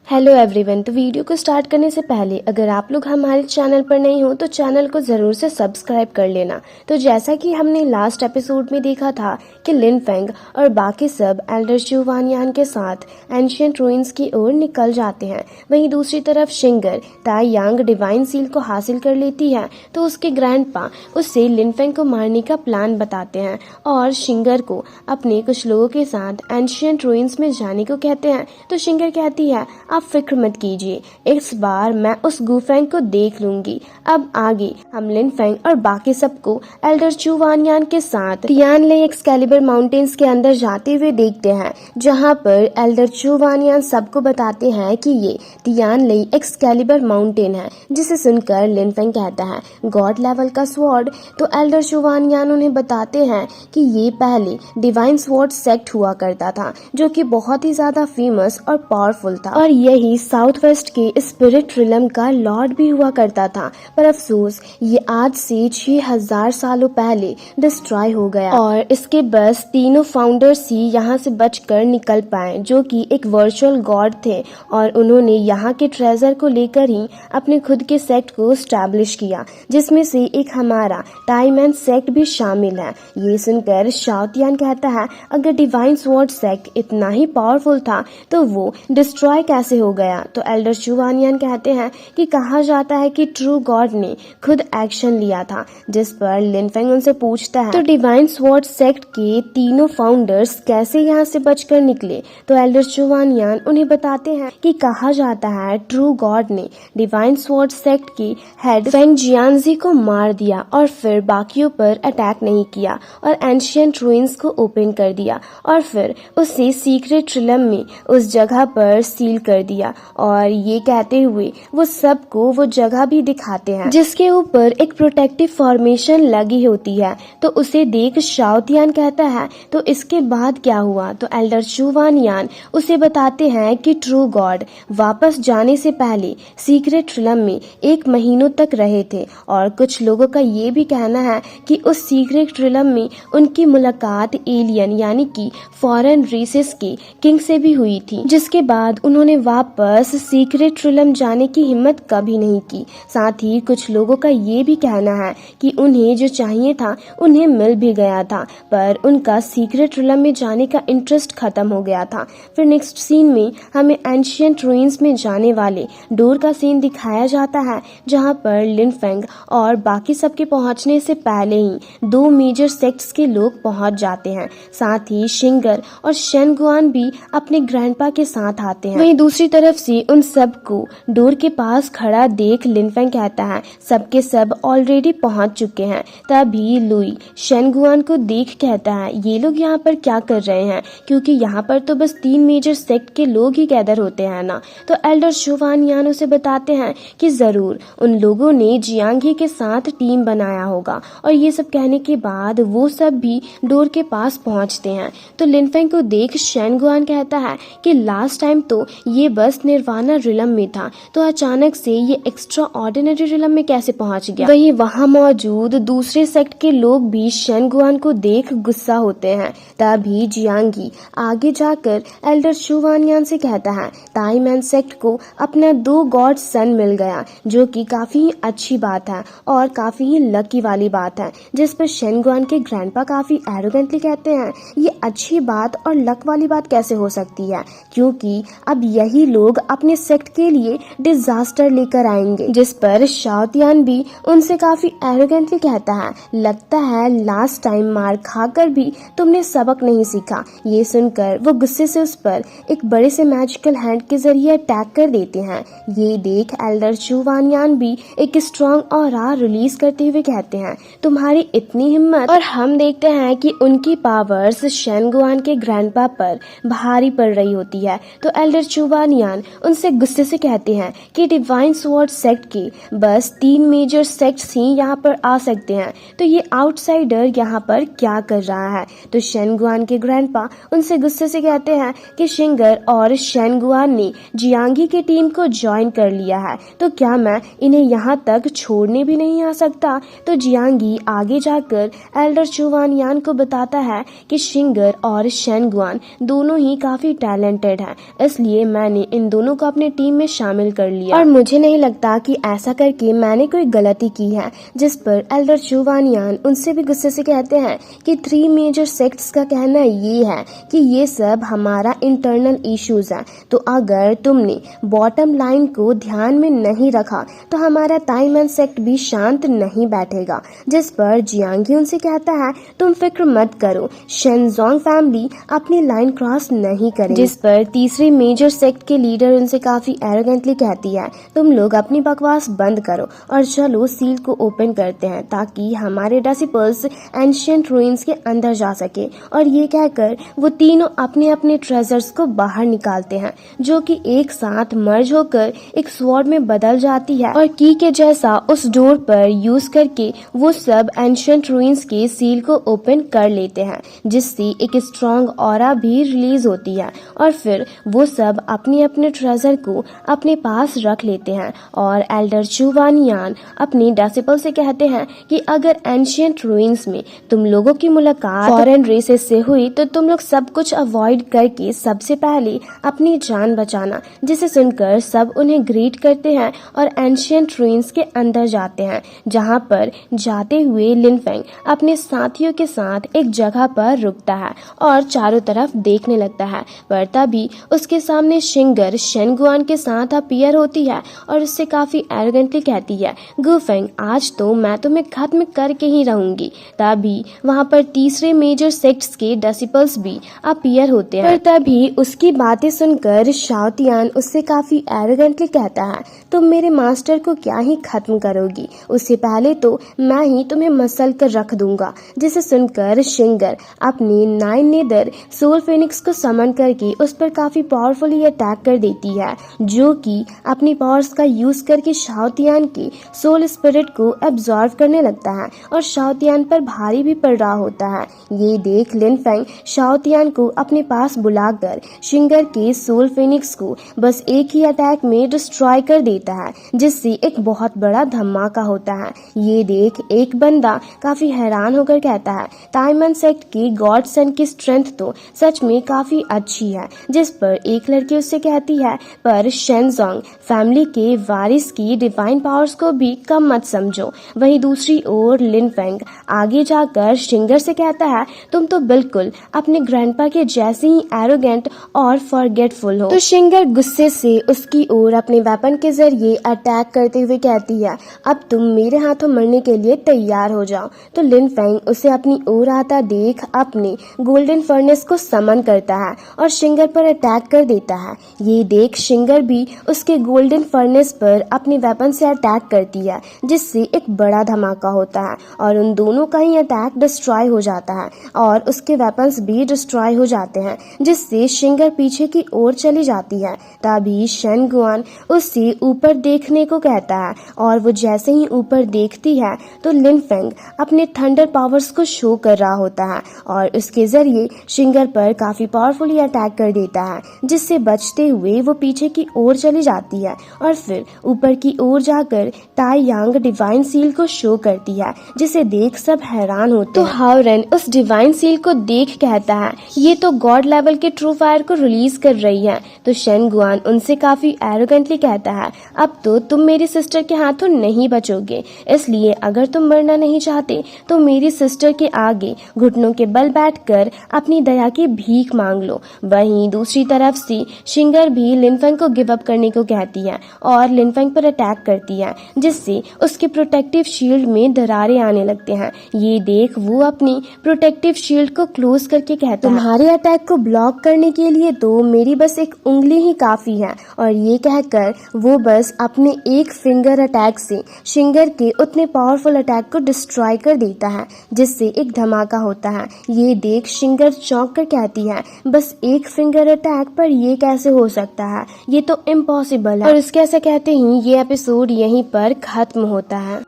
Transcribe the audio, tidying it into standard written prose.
Hello everyone. तो video को start करने से पहले अगर आप लोग हमारे चैनल पर नहीं हो तो चैनल को ज़रूर से सब्सक्राइब कर लेना। तो जैसा कि हमने लास्ट एपिसोड में देखा था कि लिन फेंग और बाकी सब एल्डर शू वानयान के साथ एंशिएंट रूइंस की ओर निकल जाते हैं। वहीं दूसरी तरफ शिंगर ताई यांग डिवाइन सील को हासिल कर लेती है तो उसके ग्रैंडपा उससे लिन फेंग को मारने का प्लान बताते हैं और शिंगर को अपने कुछ लोगों के साथ एंशिएंट रूइंस में जाने को कहते हैं। तो शिंगर कहती है आप फिक्र मत कीजिए, इस बार मैं उस गुफेंग को देख लूंगी। अब आगे हम लिन फेंग और बाकी सबको एल्डर चू वानयान के साथ तियानले एक्सकैलिबर माउंटेन्स के अंदर जाते हुए देखते हैं, जहां पर एल्डर चू वानयान सबको बताते हैं कि ये तियानले एक्सकैलिबर माउंटेन है। जिसे सुनकर लिन फेंग कहता है गॉड लेवल का स्वॉर्ड। तो एल्डर चू वानयान उन्हें बताते हैं कि ये पहले डिवाइन स्वॉर्ड सेक्ट हुआ करता था जो कि बहुत ही ज्यादा फेमस और पावरफुल था और यही साउथ वेस्ट के स्पिरिट रिलम का लॉर्ड भी हुआ करता था। पर अफसोस ये आज से 6000 सालों पहले डिस्ट्रॉय हो गया और इसके बस तीनों फाउंडर्स ही यहाँ से बचकर निकल पाए जो कि एक वर्चुअल गॉड थे और उन्होंने यहाँ के ट्रेजर को लेकर ही अपने खुद के सेक्ट को स्टैब्लिश किया, जिसमें से एक हमारा टाइमैन सेक्ट भी शामिल है। ये सुनकर शाओतियान कहता है अगर डिवाइन स्वॉर्ड सेक्ट इतना ही पावरफुल था तो वो डिस्ट्रॉय कैसे हो गया। तो एल्डर चू वानयान कहते हैं कि कहा जाता है कि ट्रू गॉड ने खुद एक्शन लिया था, जिस पर लिन फेंग उनसे पूछता है तो डिवाइन स्वॉर्ड सेक्ट के तीनों फाउंडर्स कैसे यहाँ से बचकर निकले। तो एल्डर चू वानयान उन्हें बताते हैं कि कहा जाता है ट्रू गॉड ने डिवाइन स्वॉर्ड सेक्ट की हेड फेंग जियांजी को मार दिया और फिर बाकियों पर अटैक नहीं किया और एंशिएंट रूइंस को ओपन कर दिया और फिर उसे सीक्रेट रिलम में उस जगह पर सील कर दिया। और ये कहते हुए वो सबको वो जगह भी दिखाते हैं जिसके ऊपर एक प्रोटेक्टिव फॉर्मेशन लगी होती है। तो उसे देख शाओतियान कहता है तो इसके बाद क्या हुआ। तो एल्डर चू वानयान उसे बताते हैं कि ट्रू गॉड वापस जाने से पहले सीक्रेट रिलम में 1 महीनों तक रहे थे और कुछ लोगों का ये भी कहना है कि उस सीक्रेट रिलम में उनकी मुलाकात एलियन यानी कि फॉरेन रेसेस के किंग से भी हुई थी, जिसके बाद उन्होंने वापस सीक्रेट रिलम जाने की हिम्मत कभी नहीं की। साथ ही कुछ लोगों का ये भी कहना है कि उन्हें जो चाहिए था उन्हें मिल भी गया था, पर उनका सीक्रेट रिलम में जाने का इंटरेस्ट खत्म हो गया था। फिर नेक्स्ट सीन में हमें एंशिएंट रूइंस में जाने वाले डोर का सीन दिखाया जाता है, जहां पर लिन फेंग और बाकी सबके पहुंचने से पहले ही 2 मेजर सेक्ट्स के लोग पहुंच जाते हैं। साथ ही शिंगर और शेन गुआन भी अपने ग्रैंडपा के साथ आते हैं। वहीं दूसरी तरफ से उन सबको डोर के पास खड़ा देख लिन फेंग कहता है सबके सब ऑलरेडी पहुंच चुके हैं। तभी लुई शेन गुआन को देख कहता है ये लोग यहाँ पर क्या कर रहे हैं, क्योंकि यहाँ पर तो बस 3 मेजर सेक्ट के लोग ही गैदर होते हैं ना। तो एल्डर चू वानयान उसे बताते हैं कि जरूर उन लोगों ने जियांगी के साथ टीम बनाया होगा और ये सब कहने के बाद वो सब भी डोर के पास पहुंचते हैं। तो लिन फेंग को देख शेन गुआन कहता है कि लास्ट टाइम तो ये बस निर्वाणा रिलम में था, तो अचानक से ये एक्स्ट्रा ऑर्डिनरी रिलम में कैसे पहुंच गया। वहीं वहां मौजूद दूसरे सेक्ट के लोग भी शेन गुआन को देख गुस्सा होते हैं। तभी जियांगी आगे जाकर एल्डर चू वानयान से कहता है टाइमैन सेक्ट को अपना 2 गॉड सन मिल गया, जो कि काफी अच्छी बात है और काफी ही लकी वाली बात है। जिस पर शेन गुआन के ग्रैंडपा काफी एरोगेंटली कहते हैं ये अच्छी बात और लक वाली बात कैसे हो सकती है, क्योंकि अब यही लोग अपने सेक्ट के लिए डिजास्टर लेकर आएंगे। जिस पर शाओतियान भी उनसे काफी एरोगेंटली कहता है लगता है लास्ट टाइम मार खाकर भी तुमने सबक नहीं सीखा। ये सुनकर वो गुस्से से उस पर एक बड़े से मैजिकल हैंड के जरिए अटैक कर देते हैं। ये देख एल्डर चू वानयान भी एक स्ट्रॉन्ग ऑरा रिलीज करते हुए कहते हैं तुम्हारी इतनी हिम्मत। और हम देखते हैं कि उनकी पावर्स शेन गुआन के ग्रैंडपा पर भारी पड़ रही होती है। तो एल्डर चू वानयान उनसे गुस्से से कहते हैं कि डिवाइन स्वॉर्ड सेक्ट के बस 3 मेजर सेक्ट्स ही यहाँ पर आ सकते हैं, तो ये आउटसाइडर यहाँ पर क्या कर रहा है। तो शेन गुआन के ग्रैंडपा उनसे गुस्से से कहते हैं कि शिंगर और शेन गुआन ने जियांगी की टीम को ज्वाइन कर लिया है, तो क्या मैं इन्हें यहाँ तक छोड़ने भी नहीं आ सकता। तो जियांगी आगे जाकर एल्डर चू वानयान को बताता है कि शिंगर शिंगर और शेनगुआन दोनों ही काफी टैलेंटेड हैं, इसलिए मैंने इन दोनों को अपने टीम में शामिल कर लिया और मुझे नहीं लगता कि ऐसा करके मैंने कोई गलती की है। जिस पर एल्डर चुवानियान उनसे भी गुस्से से कहते हैं कि 3 मेजर सेक्ट्स का कहना ये है कि ये सब हमारा इंटरनल इश्यूज है, तो अगर तुमने बॉटम लाइन को ध्यान में नहीं रखा तो हमारा ताइमन सेक्ट भी शांत नहीं बैठेगा। जिस पर जियांगी उनसे कहता है तुम फिक्र मत करो, शेनजोंग फैमिली अपनी लाइन क्रॉस नहीं करेगी। जिस पर तीसरी मेजर सेक्ट के लीडर उनसे काफी एरोगेंटली कहती है तुम लोग अपनी बकवास बंद करो और चलो सील को ओपन करते हैं ताकि हमारे डिसिपल्स एंशिएंट रूइंस के अंदर जा सके। और ये कहकर वो तीनों अपने अपने ट्रेजर्स को बाहर निकालते हैं जो कि एक साथ मर्ज होकर एक स्वॉर्ड में बदल जाती है और की के जैसा उस डोर पर यूज करके वो सब एंशिएंट रूइंस के सील को ओपन कर लेते हैं, जिससे एक स्ट्रॉन्ग ऑरा भी रिलीज होती है और फिर वो सब अपने अपने ट्रेजर को अपने पास रख लेते हैं। और एल्डर चुवानियान अपनी डिसिपल से कहते हैं कि अगर एंशिएंट रूइंस में तुम लोगों की मुलाकात फॉरेन रेसेस से हुई तो तुम लोग सब कुछ अवॉइड करके सबसे पहले अपनी जान बचाना। जिसे सुनकर सब उन्हें ग्रीट करते हैं और एंशिएंट रूइंस के अंदर जाते हैं, जहां पर जाते हुए लिनफेंग अपने साथियों के साथ एक जगह पर रुकता है और चारों तरफ देखने लगता है। पर तभी उसके सामने शिंगर शेनगुआन के साथ अपीयर होती है और उससे काफी एरोगेंटली कहती है गुफेंग आज तो मैं तुम्हें खत्म करके ही रहूंगी। तभी वहां पर तीसरे मेजर सेक्ट्स के डिसिपल्स भी अपीयर होते हैं। पर तभी उसकी बातें सुनकर शाओतियान उससे काफी एरोगेंटली कहता है तुम मेरे मास्टर को क्या ही खत्म करोगी, उससे पहले तो मैं ही तुम्हें मसल कर रख दूंगा। जिसे सुनकर शिंगर अपनी 9 नेदर सोल फेनिक्स को समन करके उस पर काफी पावरफुली अटैक कर देती है, जो कि अपनी पावर्स का यूज करके शाओतियान के सोल स्पिरिट को एब्जॉर्व करने लगता है और शाओतियान पर भारी भी पड़ रहा होता है। ये देख लिनफेंग शाओतियान को अपने पास बुलाकर शिंगर के सोल फेनिक्स को बस एक ही अटैक में डिस्ट्रॉय कर देता है, जिससे एक बहुत बड़ा धमाका होता है। ये देख एक बंदा काफी हैरान होकर कहता है ताइमन सेक्ट की गॉड सन की स्ट्रेंथ तो सच में काफी अच्छी है। जिस पर एक लड़की उससे कहती है पर शेनजोंग फैमिली के वारिस की डिवाइन पावर्स को भी कम मत समझो। वहीं दूसरी ओर लिनफेंग आगे जाकर शिंगर से कहता है तुम तो बिल्कुल अपने ग्रैंडपा के जैसे ही एरोगेंट और फॉरगेटफुल हो। तो शिंगर गुस्से से उसकी ओर अपने वेपन के जरिए अटैक करते हुए कहती है अब तुम मेरे हाथों मरने के लिए तैयार हो जाओ। तो लिनफेंग उसे अपनी ओर आता देख अपने गोल्डन फर्नेस को समन करता है और शिंगर पर अटैक कर देता है। ये देख शिंगर भी उसके गोल्डन फर्नेस पर अपने वेपन से अटैक करती है, जिससे एक बड़ा धमाका होता है और उन दोनों का ही अटैक डिस्ट्रॉय हो जाता है और उसके वेपन्स भी डिस्ट्रॉय हो जाते हैं, जिससे शिंगर पीछे की ओर चली जाती है। तभी शेनगुआन उससे ऊपर देखने को कहता है और वो जैसे ही ऊपर देखती है तो लिनफेंग अपने थंडर पावर्स को शो कर रहा होता है और उसके जरिए शिंगर पर काफी पावरफुली अटैक कर देता है, जिससे बचते हुए वो पीछे की ओर चली जाती है और फिर ऊपर की ओर जाकर ताई यांग डिवाइन सील को शो करती है, जिसे देख सब हैरान होते हैं। तो हाओरेन उस डिवाइन सील को देख कहता है ये तो गॉड लेवल के ट्रू फायर को रिलीज कर रही है। तो शेनगुआन उनसे काफी एरोगेंटली कहता है अब तो तुम मेरी सिस्टर के हाथों नहीं बचोगे, इसलिए अगर तुम मरना नहीं चाहते तो मेरी सिस्टर के आगे घुटनों के बल बैठकर अपनी दया की भीख मांग लो। वहीं दूसरी तरफ से शिंगर भी लिनफेंग को गिव अप करने को कहती है और लिनफेंग पर अटैक करती है, जिससे उसके प्रोटेक्टिव शील्ड में दरारें आने लगते हैं। ये देख वो अपनी प्रोटेक्टिव शील्ड को क्लोज करके कहता है तुम्हारे अटैक को ब्लॉक करने के लिए तो मेरी बस एक उंगली ही काफी है। और ये कहकर वो बस अपने एक फिंगर अटैक से शिंगर के उतने पावरफुल अटैक को डिस्ट्रॉय कर देता है, जिससे एक धमाका होता है। ये देख शिंगर चौंक कर कहती है बस एक फिंगर अटैक पर ये कैसे हो सकता है, ये तो इम्पॉसिबल है। और उसके ऐसा कहते ही ये एपिसोड यहीं पर खत्म होता है।